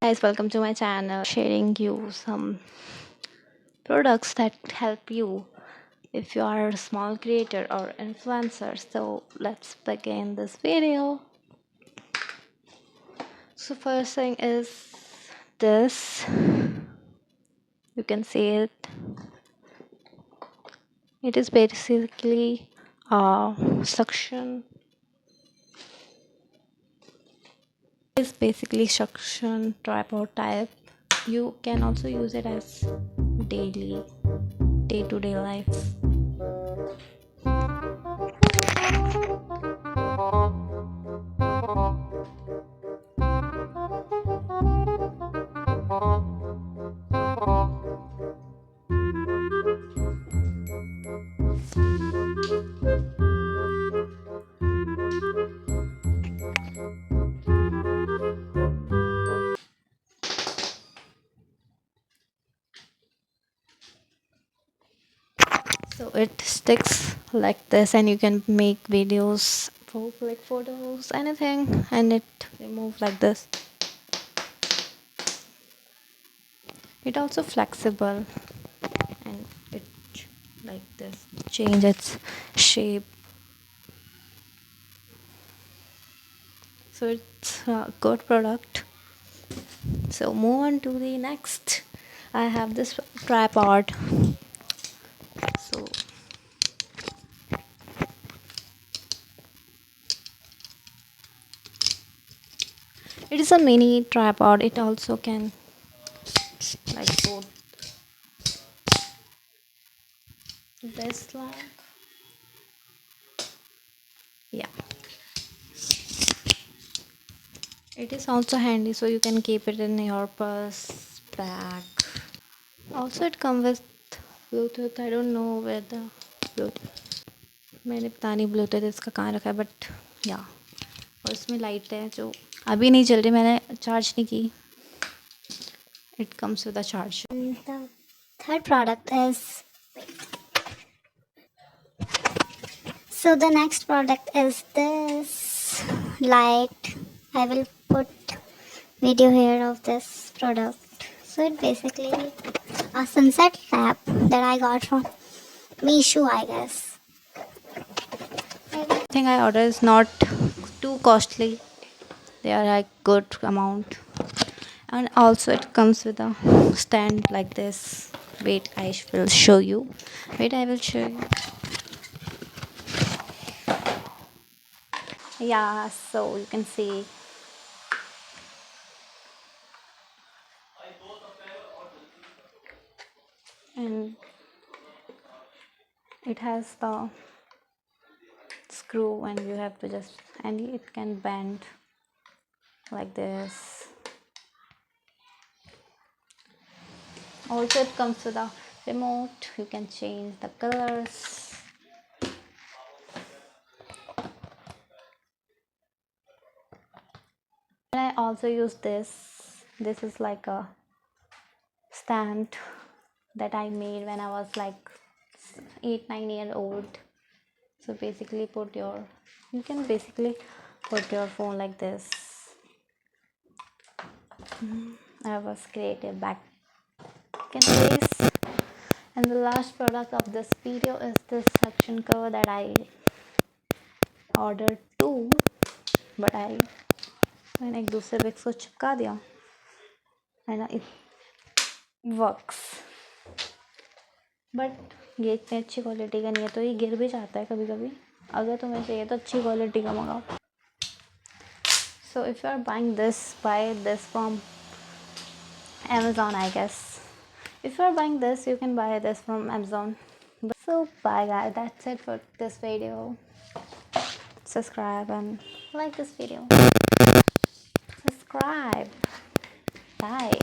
Guys, welcome to my channel. Sharing you some products that help you if you are a small creator or influencer. So let's begin this video. So first thing is this. You can see it. It is basically a suction. It's basically suction tripod type. You can also use it as daily day-to-day life. So it sticks like this and you can make videos, click photos, anything, and it remove like this. It also flexible and it like this change its shape. So it's a good product. So move on to the next. I have this tripod. So it is a mini tripod. It also can like go this long. Yeah, it is also handy, so you can keep it in your purse bag. Also it comes with Bluetooth. I don't know where the Bluetooth, मैंने पता नहीं Bluetooth इसका कहाँ रखा है, but या और इसमें लाइट है जो अभी नहीं चल रही, मैंने चार्ज नहीं की. It comes with a charger. The third product is, so the next product is this light. I will put video here of this product. So it basically a sunset lamp that I got from Meesho, I guess. Everything I order is not too costly. They are like good amount. And also it comes with a stand like this. Wait, I will show you. Wait, I will show you. Yeah, so you can see. And it has the screw and you have to just, and it can bend like this. Also it comes with a remote. You can change the colors. And I also use this. This is like a stand that I made when I was like 8-9 years old. So basically you can basically put your phone like this. I was creative back in days. And the last product of this video is this suction cover that I ordered too, but मैंने एक दूसरे पे इसको चिपका दिया and it works. But ये इतनी अच्छी क्वालिटी का नहीं है, तो ये गिर भी जाता है कभी कभी. अगर तुम्हें चाहिए तो अच्छी क्वालिटी का मंगाओ. So if you are buying this, buy this from Amazon, I guess. If you are buying this, you can buy this from Amazon. So bye guys, that's it for this video. Subscribe and like this video. Subscribe. Bye.